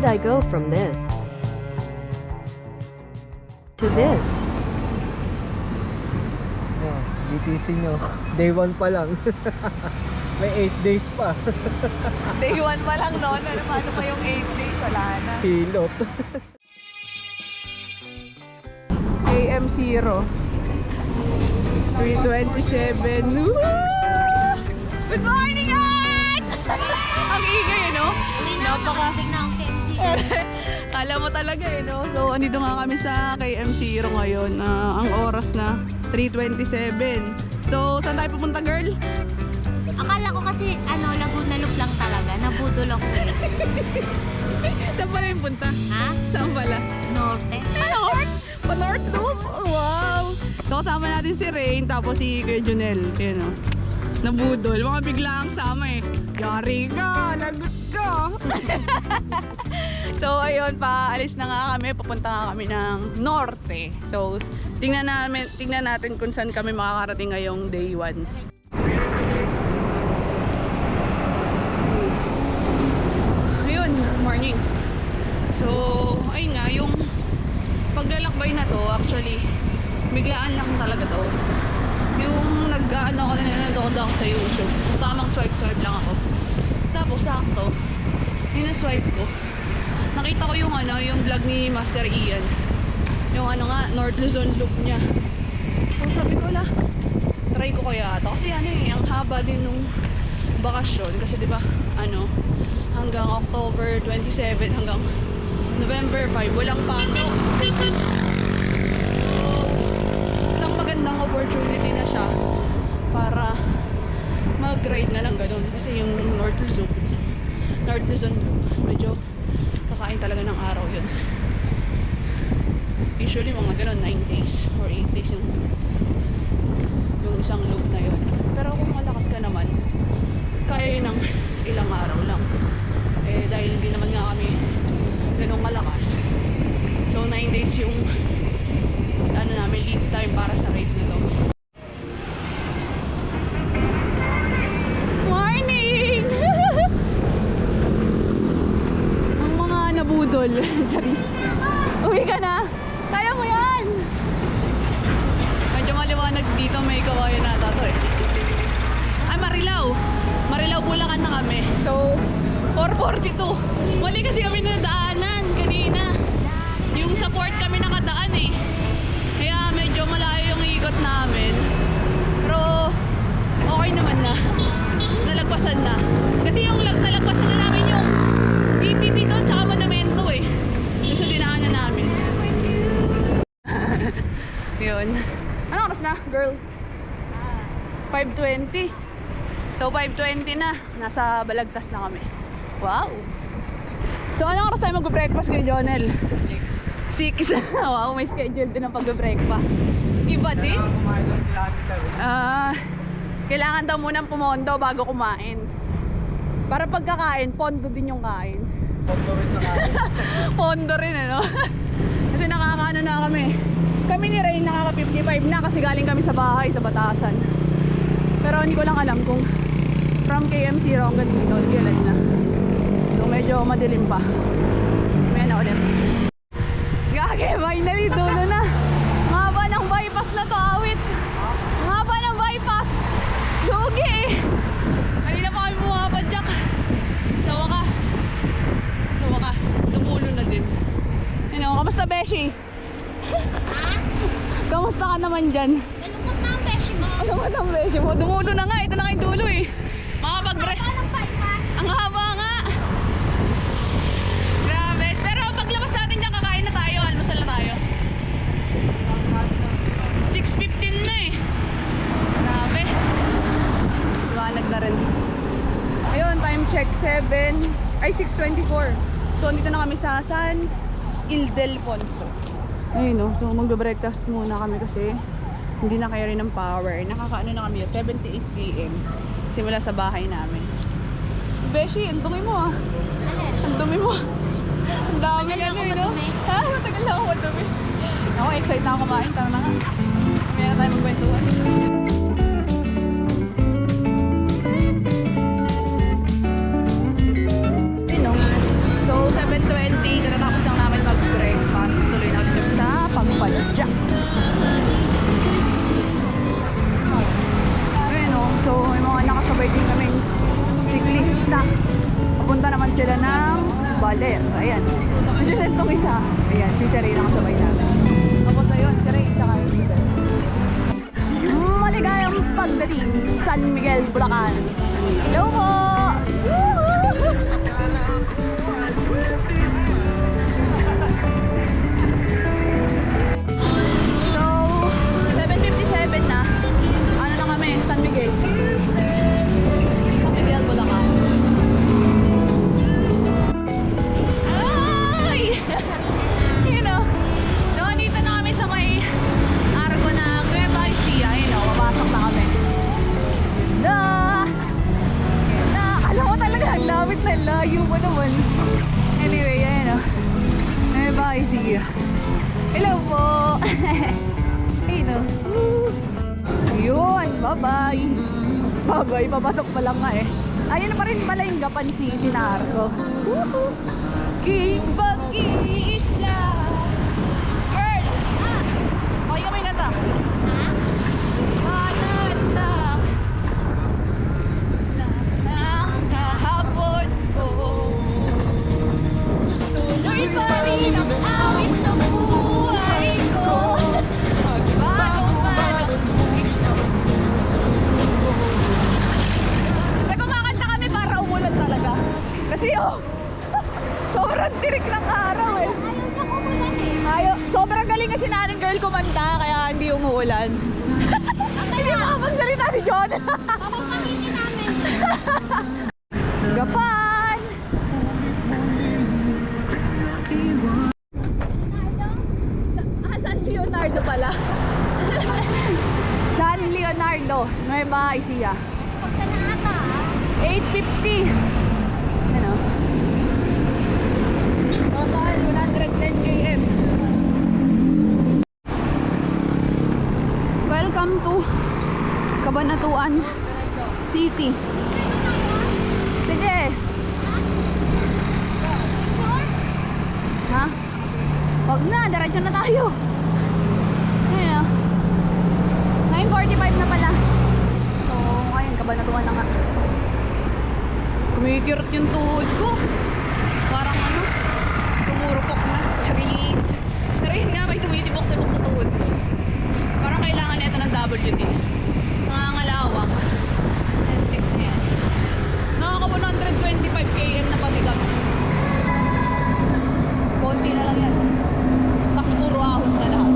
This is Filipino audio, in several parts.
did I go from this to this? Oh, BTC nyo. Day 1 pa lang. May 8 days pa. Day 1 pa lang noon. Ano pa yung 8 days? Wala na. Hilot. AM0 327. Good morning, guys! Ang ingay, no? Napakasig na ang KFC. Kala mo talaga, no? So, andito nga kami sa KM0 ngayon. Ang oras na 3:27. So, saan tayo pupunta, girl? Akala ko kasi Laguna Loop lang talaga. Nabudol ako eh. Saan pala yung punta? Ha? Saan pala? Norte. North? Pa-North Loop? Oh, wow! So, kasama natin si Rain, tapos si Kuya Junel. Yan, o. Nabudol. Mga bigla ang sama eh. Yari ka! Lagot ka! So, ayun, paalis na nga kami. Papunta nga kami ng Norte. So, tingnan natin kung saan kami makakarating ngayong day 1. Ayun, morning. So, ayun nga, yung paglalakbay na to, actually, biglaan lang talaga to. Yung nanonood ako sa YouTube. Tapos tamang swipe lang ako. Tapos sakto, yung na-swipe ko, nakita ko yung yung vlog ni Master Ian. Yung North Luzon loop niya. So sabi ko, try ko kaya ito. Kasi ang haba din nung bakasyon. Kasi diba, hanggang October 27, hanggang November 5, walang pasok. Isang magandang opportunity na siya para mag-ride na lang ganun. Kasi yung North Luzon Loop, medyo kakain talaga ng araw yun. Usually mga ganun, 9 days or 8 days yung isang loop na yun. Pero kung malakas ka naman, kaya yun ng ilang araw lang. Eh dahil hindi naman nga kami ganun malakas, so 9 days yung namin lead time para sa ride na to. Morning! Ang mga nabudol. Charis. Uwi ka na! Kaya mo yan! Medyo maliwanag dito, may kawayan nata to eh. Ay, Marilao Bulacan na kami. So 4:42. Mali kasi kami nadaanan kanina. Yung sa port kami nakadaan eh. Kaya medyo malayo yung ikot namin. Pero okay naman na. Nalagpasan na. Kasi yung nalagpasan na namin yung PPP doon tsaka Monumento eh. Yung sa dinaanan namin. Yun. Anong oras na, girl? 5:20. So 5:20 na. Nasa Balagtas na kami. Wow! So anong oras tayo mag-breakfast kay Jonel? 6. Wow, may schedule din ang pag-breakfast. Iba din? Kailangan daw munang pumondo bago kumain. Para pagkakain, pondo din yung kain. Pondo rin sa kain. Pondo rin, Kasi nakakaano na kami. Kami ni Rain nakaka 55 na kasi galing kami sa bahay, sa Batasan. Pero hindi ko lang alam kung from KM0 hanggang dito, kailan na. So medyo madilim pa. May ulit. Gage, finally, dulo na. Mahaba ng bypass na to, awit. Mahaba ng bypass. Lugi eh. Kanina pa kami bumapadyak. Sa wakas, tumulo na din. Kamusta, Beshi? Kamusta ka naman dyan? Malungkot na ang beshi mo. Malungkot ang Beshi mo. Dumulo na nga, ito na kayong dulo eh. Makapag-break. Anong bypass? Ang haba nga. Grabe. Pero paglabas natin dyan, kakain na tayo. Almusal na tayo. 6:15 na eh. Grabe. Liwanag na rin. Ayun, time check 6:24. So, andito na kami sa San Ildefonso. Ayun, so magbe-breakfast muna kami kasi hindi na kaya rin ng power. Nakakaano na kami 78 km simula sa bahay namin. Beshi, ang dumi mo ah. Ang dumi mo. Ang dami Matagal ano ako no? madumi. Ha? Matagal na ako madumi. Ako, excited na ako kumain. Tara na nga. Kaya na tayo magkwentuhan. So 7:20 nag-invite din kaming siklista. Papunta naman sila ng Baler. Ayan. Sinunod tong isa. Ayan, si Sir Ray nakasabay namin. Tapos ayun, si Ray tsaka yung si Sir. Maligayang pagdating San Miguel, Bulacan. Hello po! Woohoo! So, 7:57 na. Ano na kami? San Miguel. San Miguel, Bulacan. Ay! You know, dito na kami sa may Argo na Nueva Ecija. You know, papasok na kami. Alam mo talaga, ang lapit na layo mo naman. Anyway, ayan o. Nueva Ecija. Hello po! Ayun o. Yun, bye-bye. Bye-bye, papasok pa lang nga eh. Ayun pa rin pala yung Gapan City na Argo. Kibag-isa. Girl! Okay ka ba yung nata? Manata ng kahapon ko. Tuloy pa rin ang awit ng buhay ko. Magbago man ang puso. Kumakanta kami para umulan talaga. Kasi sobrang tirik ng araw eh. Ayaw, sobrang galing kasi natin girl kumanta kaya hindi umuulan. Hindi makapagsalita si John. Papapamitin namin. Gapan! San Leonardo pala. San Leonardo, Nueva Ecija. Pagka na ata 8:50. Ano? Total 110 km. Welcome to Cabanatuan City. Sige. Ha? Wag na, diretso na tayo. Ayan. 9:45 na pala. So, ngayon Cabanatuan na nga. Kumikirot yung tuhod ko. Parang ano, tumurupok na. Charis. Pero yun nga, may tumitibok-tibok sa tuhod ko. Parang kailangan nito ng WD. Nangangalawak. Ayan. Nakaka 125 km na pati kami. Konti na lang yan. Tapos puro ahon na lahat.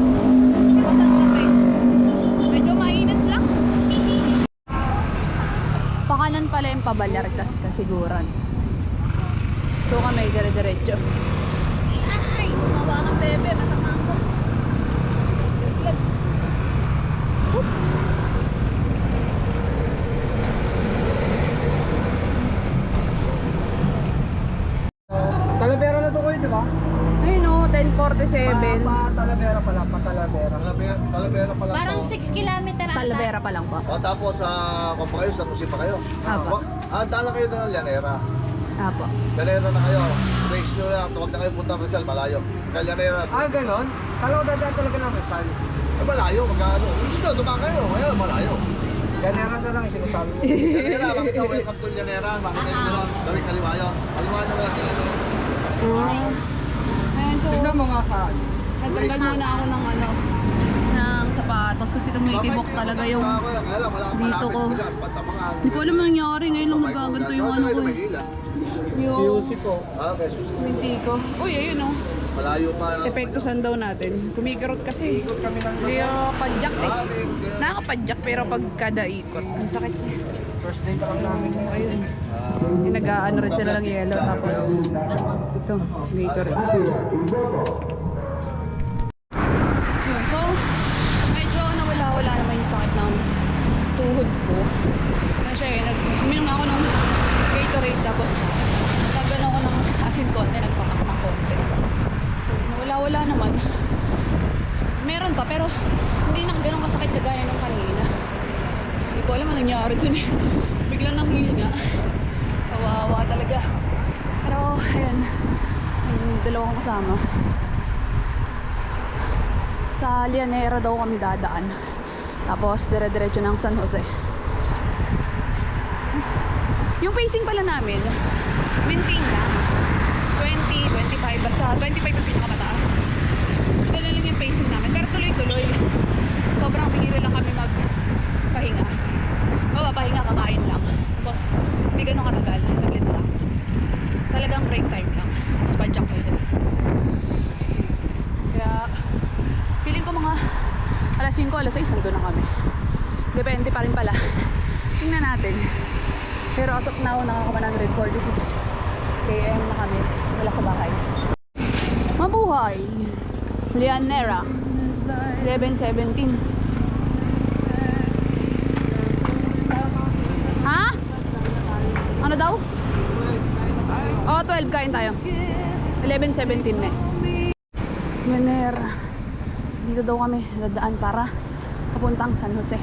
Basan kasi. Medyo mainit lang. Pakanan pala yung pabalyar tas kasiguran. So kami dire-diretso. Ay! Mawa kang bebe, matama ko. Talavera na to kayo, di ba? Ayun o, 10:47. Talavera pala, Talavera. Talavera pala. parang 6 kilometer ata. Talavera pa lang po. O tapos kung pa kayo, sa Nusi pa kayo. Apo. Dala kayo doon ng Llanera. Apo. Llanera na kayo. Race nyo lang. Huwag na kayo punta ng Rizal, malayo. Kaya Llanera. Ganon? Kala ko dadaan talaga ng Rizal. Malayo, magkano. Hindi nyo, dumaan kayo. Kaya malayo. Ganera na lang, sinasabi mo. Llanera, makita ko welcome to Llanera. Makita nyo doon. Gawin kaliwa yun. Kaliwa nyo lang Llanera. Ayun, so Tignan mo nga saan. nagtanggal muna ako ng ano, ng sapatos kasi tumitibok talaga yung dito ko. Hindi ko alam nangyari, ngayon lang nagaganto yung ano ko eh. Yung UC po. Okay, minti ko. Uy, ayun o. malayo pa. Epekto sundaw natin. Kumikirot kasi. Ikot kami ng Hindi ako padyak eh. Nakakapadyak pero pag kada ikot, ang sakit niya. first day pa lang namin. Ayun. Yung nag-ano rin sila ng yellow tapos ito, kumikirot. Yun, so medyo nawala-wala naman yung sakit ng tuhod ko. Ano siya eh, uminom ako ng Gatorade tapos nagano ako ng asin konti, nagpapak ng konti. So nawala-wala naman. Meron pa pero hindi na ganun kasakit kagaya nung kanina. Hindi ko alam anong nangyari dun eh. Biglang nanghihinga. Kawawa talaga. Pero ayan, yung dalawang kasama. Sa Llanera daw kami dadaan. Tapos dire-diretso ng San Jose. Yung pacing pala namin, maintain lang. 20, 25, basta 25 yung pinakamataas. Ito na lang yung pacing namin. Pero tuloy-tuloy. Sobrang bihira lang kami magpahinga. Pahinga, kakain lang. Tapos, hindi ganun katagal. Saglit lang. Talagang break time lang. Tapos padyak kayo. Kaya, feeling ko mga alas 5, alas 6, nandun na kami. Depende pa rin pala. Tingnan natin. Pero as of now, nakaka 146 km na kami simula sa bahay. Mabuhay! Lianera 11:17. Ha? Ano daw? Oh, 12 kain tayo. 11:17 na eh. Lianera. Dito daw kami dadaan para papuntang San Jose.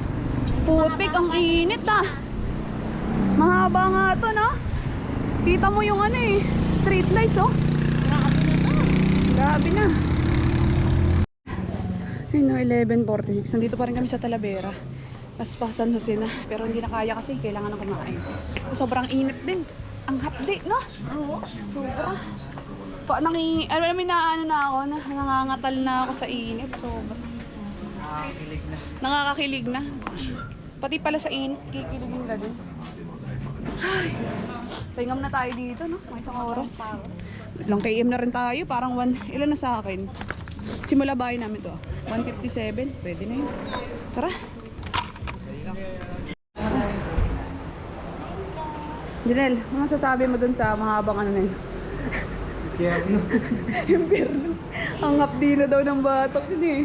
Putik, ang init ah. Mahaba nga to, no? Kita mo yung ano eh, street lights, oh. Grabe na. Yun, no, 11:46. Nandito pa rin kami sa Talavera. Tapos pa San Jose na. Pero hindi na kaya kasi kailangan ng kumain. Sobrang init din. Ang hapdi, no? Oo. Sobra. Alam mo na ano na ako, nangangatal na ako sa init. Sobra. Nakakakilig na. Nakakakilig na. Pati pala sa init, kikiligin ka din. Ay, pahinga muna tayo dito, no? May isang oras. Ilang km na rin tayo, parang ilan na sa akin? Simula bahay namin to. 157, pwede na yun. Tara. Janelle, ano masasabi mo dun sa mahabang ano na yun? Impyerno. Ang hapdi na daw ng batok yun eh.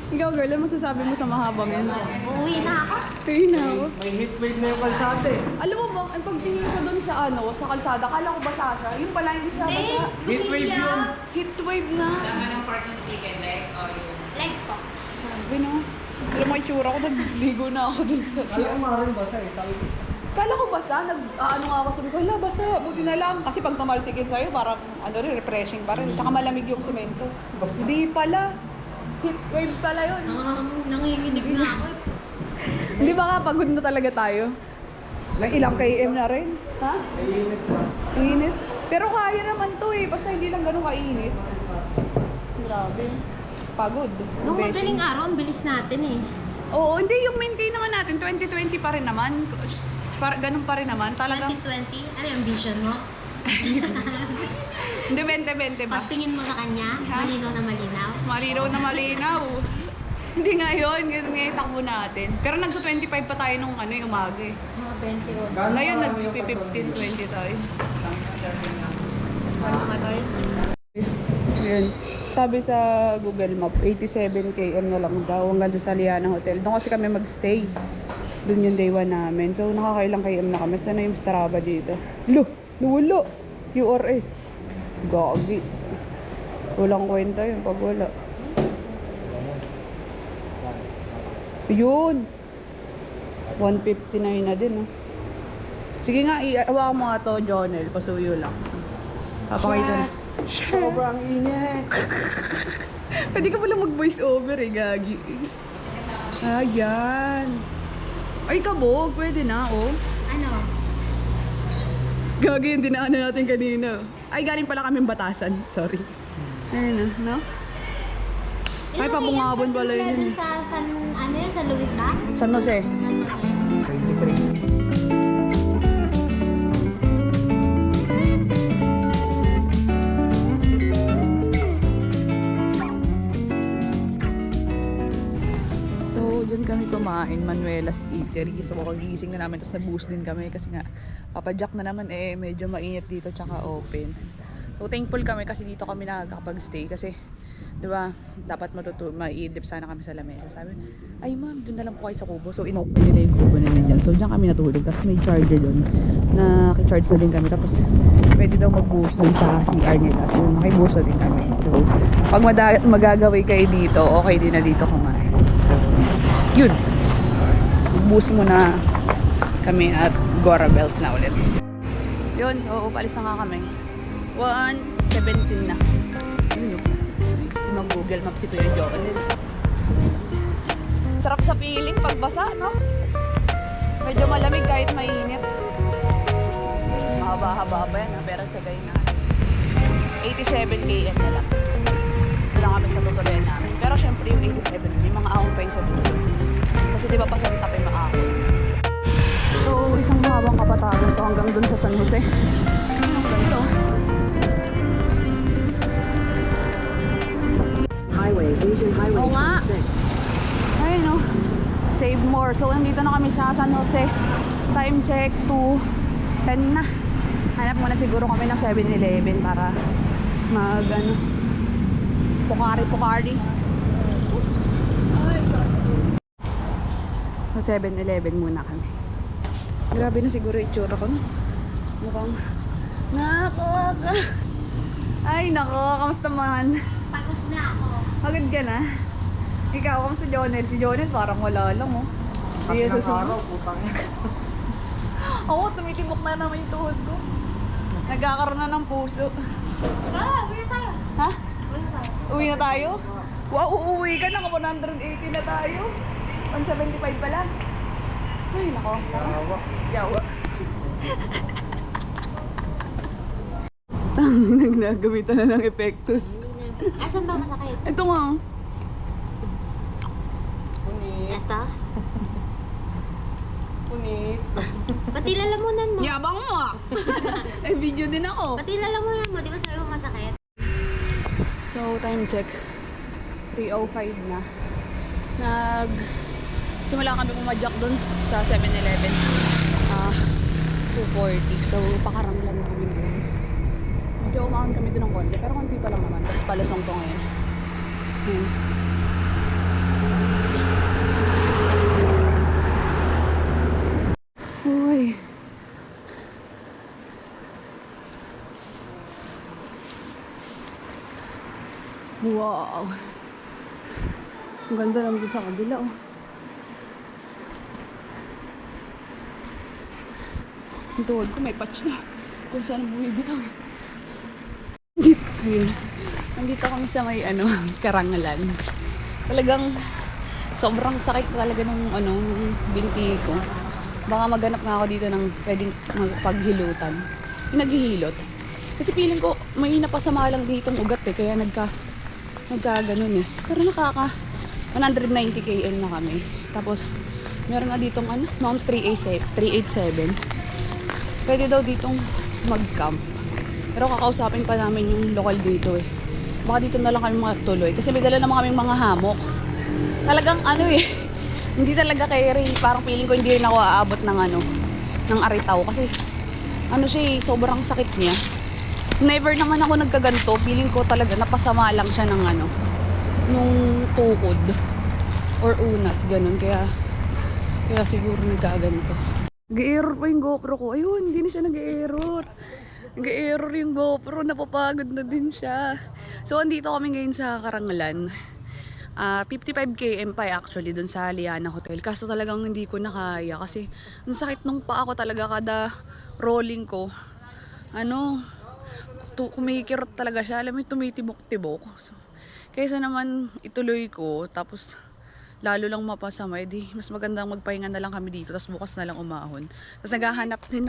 Ikaw girl, ano masasabi mo sa mahabang yun? Uuwi na ako. Uwi na ako. May heat wave na yung kalsada eh. Alam mo ba, ang pagtingin ko dun sa sa kalsada, kala ko basa siya. Yung pala hindi siya basa. Heat wave yun. Heat wave na. Tama ng part ng chicken leg o yung... Leg po. Sabi no. Alam mo yung tsura ko, nagligo na ako dun sa Alam ko maaaring basa eh. Sabi ko. Kala ko basa, ano nga ako sabi ko, hala basa, buti na lang. Kasi pag tumalsikin sa'yo, parang refreshing pa rin. Tsaka malamig yung semento. Hindi pala. Heat wave pala yun. Nanginginig na ako. Hindi ba nga, pagod na talaga tayo? May ilang km na rin. Ha? Mainit pa. Init. Pero kaya naman to eh, basta hindi lang ganun kainit. Grabe. Pagod. Nung Beshi. madaling araw, ang bilis natin eh. Oo, hindi yung maintain naman natin. 2020 pa rin naman. Ganun pa rin naman. Talaga. 2020, ano yung vision mo? Hindi, 2020 ba? Pagtingin mo sa kanya, Ha? malinaw na malinaw. Malinaw na malinaw. Hindi nga yun. Ganun nga yung takbo natin. Pero nagto-25 pa tayo nung umaga eh. Tsaka 20 o. Ngayon, nag-15-20 tayo. Ano nga tayo? Yun. Sabi sa Google Map, 87 km na lang daw hanggang sa Liana Hotel. Doon kasi kami magstay. Doon yung day 1 namin. So, nakakailang km na kami. Sana yung Strava dito? Lo! Nawala! URS. Gagi. Walang kwenta yun pag wala. Yun! 159 na din, oh. Sige nga, iawa mo nga to, Jonel. Pasuyo lang. Papakita na. Sobrang init. Pwede ka pala mag-voice over eh, gagi. Ayan. Ay, kabog. Pwede na, oh. Ano? Gagi yung dinaanan natin kanina. Ay, galing pala kaming Batasan. Sorry. Ayun na, no? Ay, pabungabon pala yun. Dun sa San Luis ba? San Jose. San Jose. 23. So, dyan kami kumain, Manuela's Eatery. So, kagising na namin, tapos nag-boost din kami kasi nga, papadyak na naman eh, medyo mainit dito, tsaka open. So, thankful kami kasi dito kami nakakapag-stay kasi, di ba, dapat mai-dip sana kami sa lamesa. Sabi, ay ma'am, doon na lang po kayo sa kubo. So, inopen nila yung kubo na dyan. So, dyan kami natulog. Tapos may charger doon. Naki-charge na din kami. Tapos, pwede daw mag-boost dun sa CR nila. So, naki-boost na din kami. So, pag magagawin kayo dito, okay din na dito kumain. So, yun. Boost muna kami at Gora Bells na ulit. Yun, so, palis na nga kami. 1:17 na. Yun yun. Kasi mag-Google Maps si Kuya Jordan. Sarap sa feeling pagbasa, no? Medyo malamig kahit mainit. haba pa yan, pero tsagayin na. 87 km na lang. Ito lang kami sa tutuloyan namin. Pero syempre yung 87, may mga ahon pa yun sa dulo. Kasi di ba pa Santa Fe maahon. So, isang mahabang kapatagan to hanggang dun sa San Jose. Ganito. Highway, Asian Highway Oo nga. 26. Ayun no. Save more. So, nandito na kami sa San Jose. Time check to 10 na. Hanap muna siguro kami ng 7-Eleven para mag ano, Pukari. Sa 7-Eleven muna kami. Grabe na siguro itsura ko no. Mukhang nakaka. Ay nako, kamusta man? Pagod na ako. Pagod ka na? Ikaw, kamusta Jonel? Si Jonel parang wala lang oh. Hindi Kasi ng susunod. araw, putang yan. Oo, tumitibok na naman yung tuhod ko. Nagkakaroon na ng puso. Tara, uwi tayo. Ha? Uwi tayo. Uwi na tayo? Wow, uuwi ka na. 180 na tayo. 175 pala. Ay, nako. Yawa. Yawa. Naggamitan na ng epektos. Asan ba masakit? Ito nga. Punit. Ito? Punit. Pati lalamunan mo. Yabang mo ah. Ay, video din ako. Pati lalamunan mo. Di ba sabi mo masakit? So, time check. 3:05 na. Simula kami pumadyak dun sa 7-Eleven. 2:40. So, pakarang lang na kami dun. Medyo umahan kami dun ng konti. Pero konti pa lang naman. Tapos palusong to ngayon. Uy. Wow. Ang ganda naman dun sa kabila oh. Ang tuhod ko may patch na. Kung saan bumibitaw. Ayun. Nandito kami sa may Karangalan. Talagang sobrang sakit talaga nung nung binti ko. Baka maghanap nga ako dito ng pwedeng paghilutan. Yung naghihilot. Kasi feeling ko may napasama lang ditong ugat eh. Kaya nagka ganun eh. Pero nakaka 190 km na kami. Tapos meron na ditong Mount 387. Pwede daw ditong mag-camp. Pero kakausapin pa namin yung lokal dito eh. Baka dito na lang kami matuloy. Kasi may dala naman kaming mga hamok. Talagang hindi talaga carry. Parang feeling ko hindi rin ako aabot ng Aritaw. Kasi siya eh, sobrang sakit niya. Never naman ako nagkaganto. Feeling ko talaga napasama lang siya ng nung tukod. Or unat, ganun. Kaya siguro nagkaganto. Nag-error pa yung GoPro ko. Ayun, hindi na siya nag-error. Nag-error yung GoPro. Napapagod na din siya. So, andito kami ngayon sa Karangalan. 55 km pa actually dun sa Liana Hotel. Kaso talagang hindi ko nakaya. Kasi ang sakit nung paa ko talaga kada rolling ko. Kumikirot talaga siya. Alam mo, tumitibok-tibok. So, kaysa naman ituloy ko. Tapos lalo lang mapasama, di mas magandang magpahinga na lang kami dito, tapos bukas na lang umahon. Tapos naghahanap din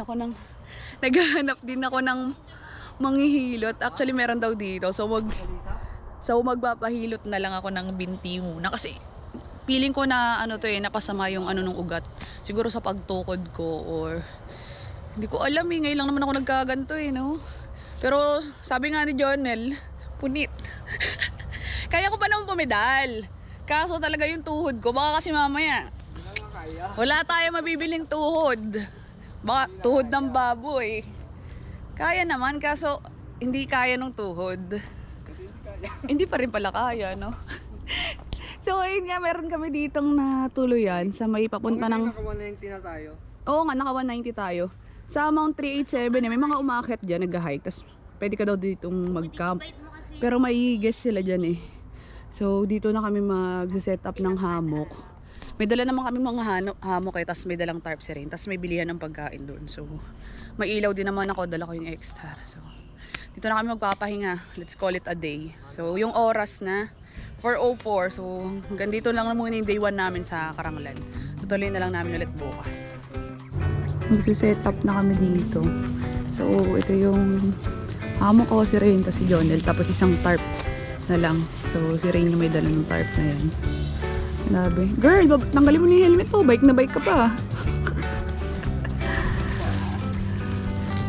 ako ng manghihilot. Actually meron daw dito, so magpapahilot na lang ako ng binti muna kasi feeling ko na napasama yung nung ugat. Siguro sa pagtukod ko or hindi ko alam eh, ngayon lang naman ako nagkaganto eh, no? Pero sabi nga ni Jonel, punit. Kaya ko pa naman pumedal. Kaso talaga yung tuhod ko, baka kasi mamaya wala tayo mabibiling tuhod. Baka tuhod ng baboy. Kaya naman, kaso hindi kaya ng tuhod. Hindi pa rin pala kaya, no? So ayun nga, meron kami ditong natuluyan sa may papunta ng... Naka 190 na tayo. Oo nga, naka 190 tayo. Sa Mount 387 may mga umakyat dyan, nag-hike. Tapos pwede ka daw ditong mag-camp. Pero may guest sila dyan eh. So, dito na kami mag-set up ng hammock. May dala naman kami mga hammock eh, tapos may dalang tarp si rin. Tapos may bilihan ng pagkain doon. So, may ilaw din naman ako, dala ko yung extra. So, dito na kami magpapahinga. Let's call it a day. So, yung oras na 4:04. So, hanggang dito lang muna yung day 1 namin sa Karangalan. Tutuloy na lang namin ulit bukas. Mag-set up na kami dito So, ito yung amo ko, si Rain, tapos si Jonel. Tapos isang tarp na lang. So, si Rain yung may dala ng tarp na yan. Grabe. Girl, tanggalin mo na yung helmet mo. Bike na bike ka pa.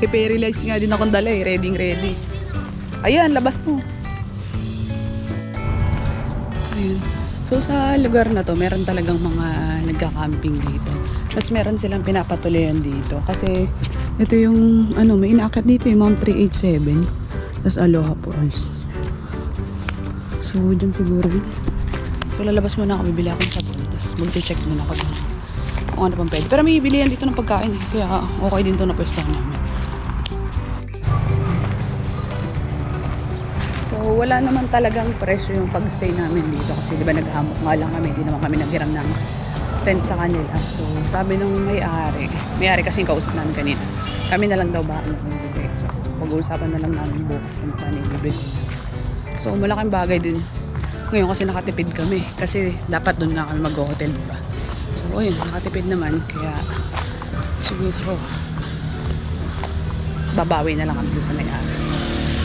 Peri lights nga din akong dala eh. Ready, ready. Ayan, labas mo. Ayan. So sa lugar na to, meron talagang mga nagka-camping dito. Tapos meron silang pinapatuloyan dito. Kasi ito yung, may inaakyat dito yung Mount 387. Tapos Aloha Falls. So dyan siguro yun. So lalabas muna ako, bibili akong sabon. Tapos mag-check muna ako kung ano pang pwede. Pero may bilihan dito ng pagkain eh. Kaya okay din to na pwesto namin. So, wala naman talagang presyo yung pag-stay namin dito kasi di ba naghamok nga lang kami, hindi naman kami naghiram ng tent sa kanila. So, sabi nung may-ari kasi yung kausap namin kanina, kami na lang daw ba ang bibig. So, pag-uusapan na lang namin bukas yung paano yung bibig. So, malaking bagay din. Ngayon kasi nakatipid kami kasi dapat doon na kami mag-hotel, diba? So, ayun, nakatipid naman kaya siguro babawi na lang kami doon sa may-ari.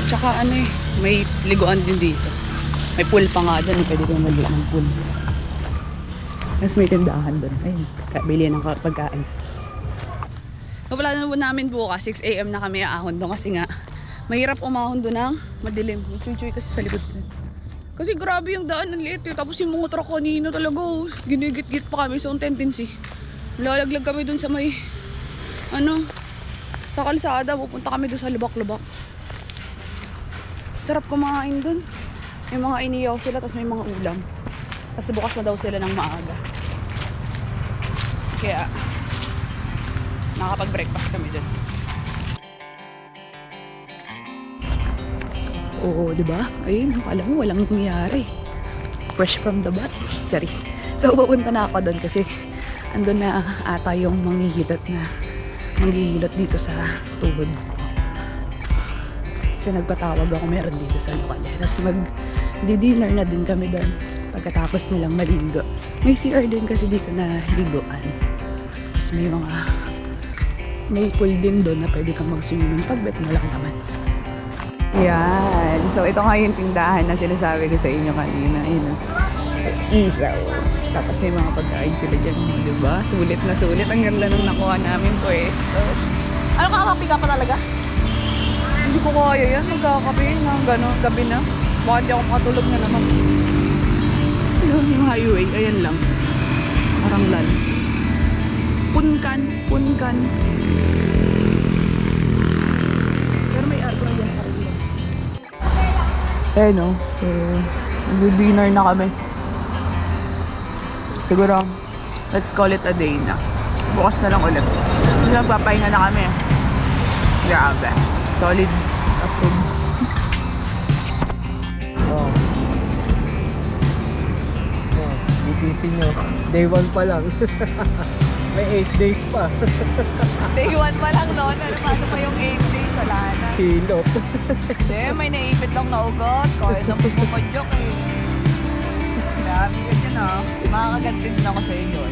Tsaka may liguan din dito. May pool pa nga doon. Pwede kong maliit ng pool. Tapos may tindahan doon. Ayun, bili ng pagkain. Wala na namin bukas. 6 AM na kami aahon doon kasi nga mahirap umahon doon ng madilim. Chuy-chuy kasi sa likod doon. Kasi grabe yung daan ng liit. Tapos yung mga truck kanino talaga. Ginigit-git pa kami sa tendency. Lalaglag kami doon sa may sa kalsada. Pupunta kami doon sa lubak-lubak. Sarap kumain dun. May mga iniyaw sila, tapos may mga ulam. Kasi bukas na daw sila ng maaga. Kaya, nakapag-breakfast kami dun. Oo, diba? Ayun, akala mo walang nangyayari. Fresh from the bat. Charis. So, pupunta na ako dun kasi andun na ata yung manghihilot dito sa tuhod. Kasi nagpatawag ako, meron dito sa lokal. Tapos mag-dinner na din kami doon pagkatapos nilang maligo. May CR din kasi dito na liguan. Tapos may pool din doon na pwede kang mag-swimming pag-bet mo lang naman. Yan. So ito nga yung tindahan na sinasabi ko sa inyo kanina. Isaw. Tapos may mga pagkain sila dyan. Diba? Sulit na sulit. Ang ganda nung nakuha namin pwesto. Ano kakapi ka pa talaga? Hindi ko kaya yan, magkakape na gano'n, gabi na. Baka di ako makatulog na naman. Ayun, yung highway, ayan lang. Aranglan. Punkan. Pero may aircon dyan pa rin. So, mag-dinner na kami. Siguro, let's call it a day na. Bukas na lang ulit. Hindi nagpapahinga na kami. Grabe. Solid. Approved. BTC nyo. Day 1 pa lang. May 8 days pa. Day 1 pa lang noon. Ano pa yung 8 days? Wala na. Hilot. Hindi, may naipit lang na ugat. Kaya sa pumadyok eh. Grabe yun yun ah. Makakagantin din ako sa inyo.